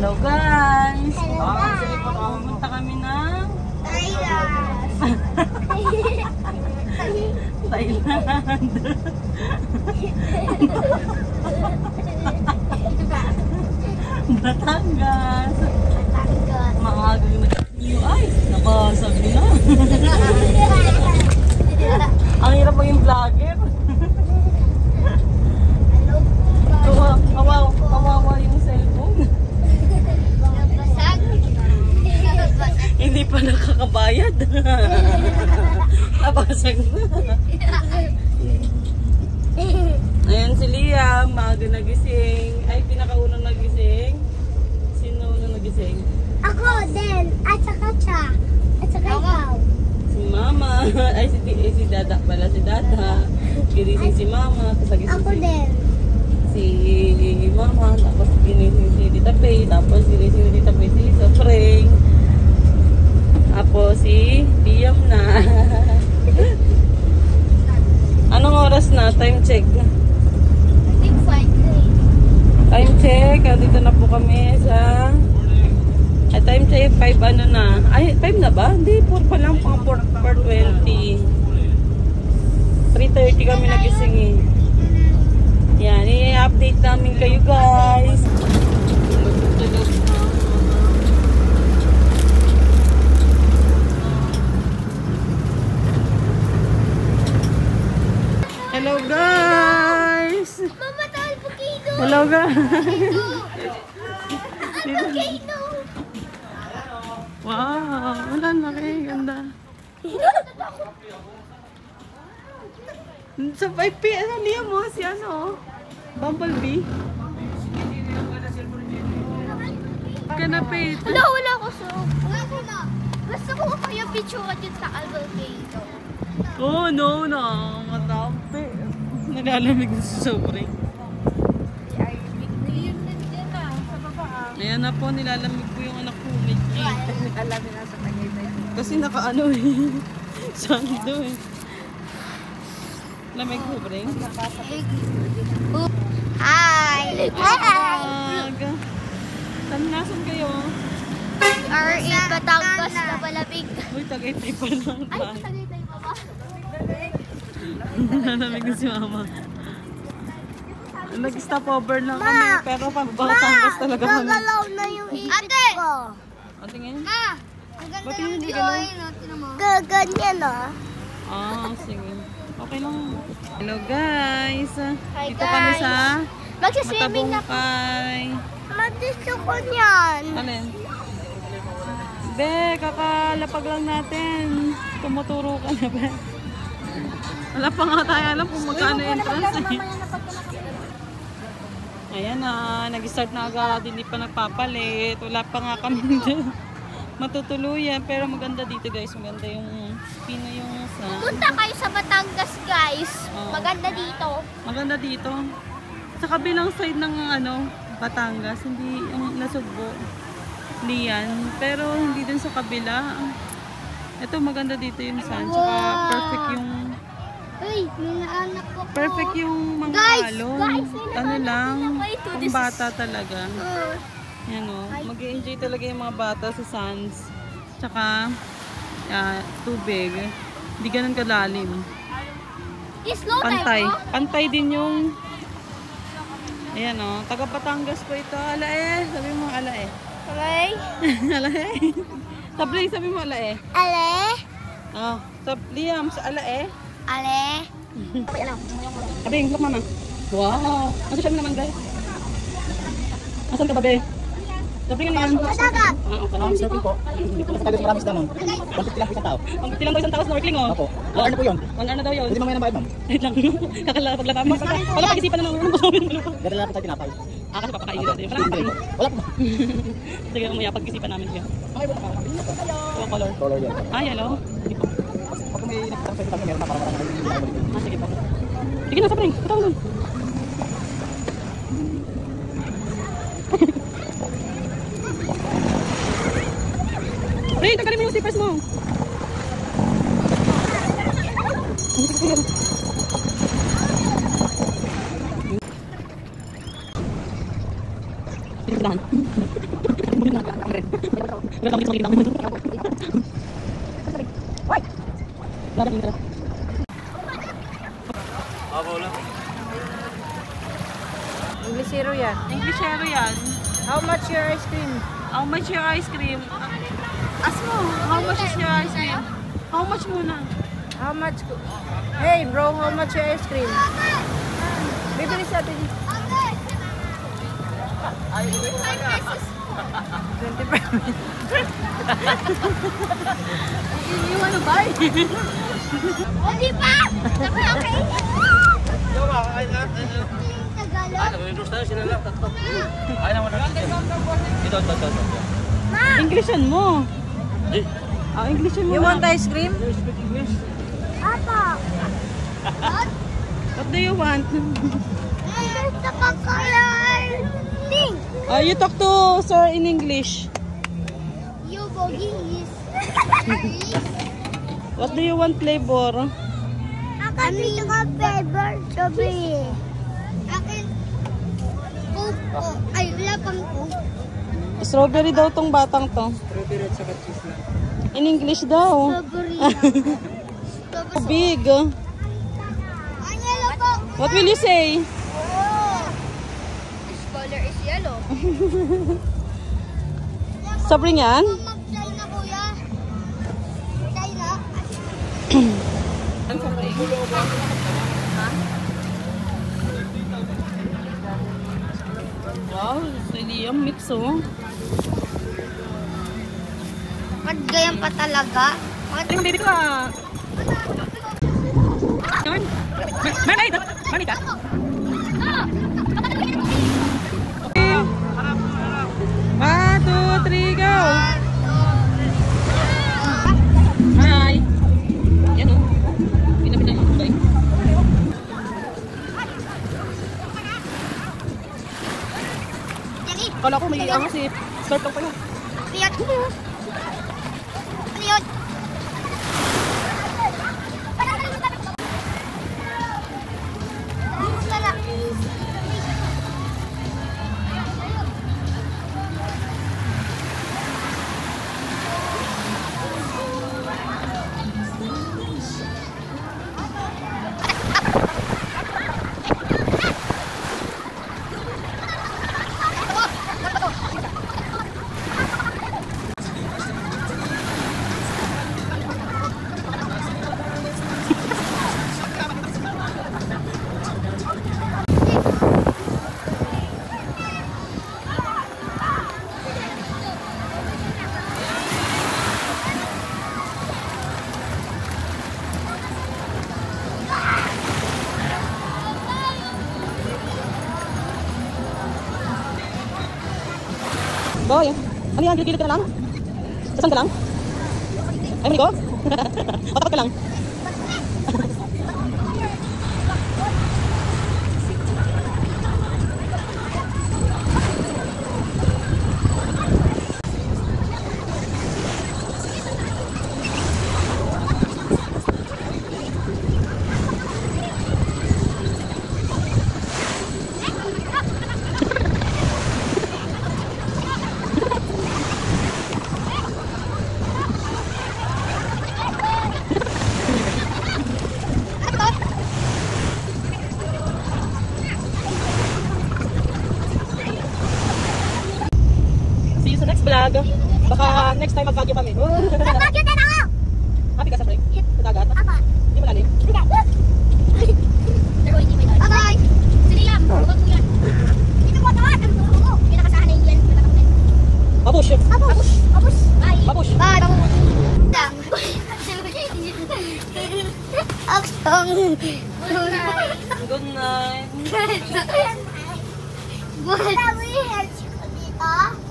Hello guys! Hello guys! Pumunta kami ng Thailand. Batangas. Maagang nag-new. Ay, nakasag na. Ang hirap maging vlogger. Kawawa yung cellphone. Hindi pa nakakabayad. Nabasag na. Ayan si Liam, maaga nagising. Ay, pinakaunang nagising. Sino unang nagising? Ako din. At saka siya. At saka ikaw. Si Mama. Ay, si Dada pala. Si Dada. Ginising si Mama. Ako din. Si Mama. Tapos ginising si Tita Pay. Tapos ginising si Tita Pay si Sofreng. Tapos si Liam na. Anong oras na? Time check. Time check. Dito na po kami sa... time check. 5 ano na. Ay, 5 na ba? Hindi, 4 pa lang. 4:20. 3:30 kami nagising eh. Yan, i-update namin kayo guys. Hello guys! Mama, tawag volcano! Hello guys! Volcano! Wow! Wala na kayo. Ganda. Sa 5P, ano niya mo? Si ano? Bumblebee? Kanapit. Wala ako so. Gusto ko kayo picture dyan sa volcano. Oh no, matapi. Nalalamig na si Sofreng. Ayan na po, nilalamig po yung anak ko. Alam na sa kanya ito. Kasi nakaano eh. Sando eh. Lamig po, Breng. Hi! Nasan kayo? Are in Batangas na malamig. Uy, Tagaytay pa lang. Ay, Tagaytay pa ba? Nalamig na si Mama. Nag-stop over lang kami, pero Batangas talaga kami. Gagalaw na yung isip ko. O, tingin? Ang ganda Ba't ng hindi DOI, no? Tinan mo. Gaganyan, ah. Sige. Okay lang. Hello guys. Hi, Dito kami guys. sa Magsiswimming na. Matabungkay. Gusto ko niyan. Alin? Be, kakalapag lang natin. Tumuturo ka na ba? Wala pa nga tayo alam kung magkano entrance eh. Ayan na, nag-start na agad, hindi pa nagpapalit. Wala pa nga kami matutuluyan. Pero maganda dito guys, maganda yung pino yung sa... Punta kayo sa Batangas guys. Oo. Maganda dito. Maganda dito. Sa kabilang side ng ano, Batangas, hindi yung Nasugbo. Hindi yan. Pero hindi din sa kabila. Ito maganda dito yung sun. Tsaka perfect yung... Uy, may naanak ko po. Perfect yung mga Guys, alon. may Ano lang, naanak ko. pang bata talaga. Oh. Yan o. Mag-i-enjoy talaga yung mga bata sa sands. Tsaka, tubig. Hindi ganun kalalim. Slow Pantay. time po. Pantay din yung... Ayan o. Taga Batangas po ito. Alae. Sabi mo alae. Okay. Alae. Sabi mo alae. Ale? Oh, Liam sa alae. Ale? Abing, look mama. Wow. Asa siya naman guys? Asan ka ba be? Sabi nga naman. Madagat. Surfing po. Hindi po nakatagal sa maraming tanong. 150 lang po isang tao. Ang tilang ko isang tao snorkeling oh. Opo. One hour na po yun. 1 hour na daw yun. Hindi mamaya na bayad, ma'am. Wait lang. Kakalapag lang kami. Wala pag-isipan na naman. Dala lang po tayo tinapay. Kasi papakainin natin. Parang Hindi po. Wala po. sige, umaya pag-isipan namin siya. Okay po. So, color. Color yan. Yellow. Hindi po. Pag may nakatang sa kami, meron na parang Sige po. Sige na, Sofreng. Ito nun. Ray, tanggalin mo yung slippers mo. Sige, Englishero yan. Englishero yan. How much your ice cream? How much your ice cream? Ask mo, how much is your ice cream? How much muna? How much? Hey bro, how much your ice cream? Bibili sa atin. 25 minutes. You wanna buy? O, di ba? Okay. Englishan mo. Englishan mo. You want ice cream? Apa? What do you want? Gusto ko color pink. You talk to sir in English. You bogis. What do you want flavor? Akin gusto ko flavor strawberry. Akin coke po. Ay, wala pang coke. Strawberry daw tong batang to. Strawberry at saka cheese lang. In English daw. Strawberry. Big. Ang yellow po. What will you say? Oh. This color is yellow. Sabi niyan? Mag-China, kuya. China. Wow, really yung mix oh. Ba't ganyan pa talaga? Ay, baby ko ah. Yun. Manay ka. Okay. 1, 2, 3, go. Hi. Yan oh. Pinapinay mo ba? Kala ko may angas eh. Start lang pala. Lihat. Lihat. Boy, ano yan? Gilid-gilid ka na lang? Saan ka lang? Ay, mali ko? Patakot ka lang. Vlog. Baka next time mag-vlog kami. Bakit na ako? Happy ka sa break? Sa dagat? Apa? Hindi mo lalim? Bye-bye. Sige lang. Huwag mo yan. Ito mo ito. Ang tulo mo. Pinakasahan na yan. Babush. Babush. Babush. Bye. Babush. Bye. Babush. Aksong. Good night. Good night. Good night.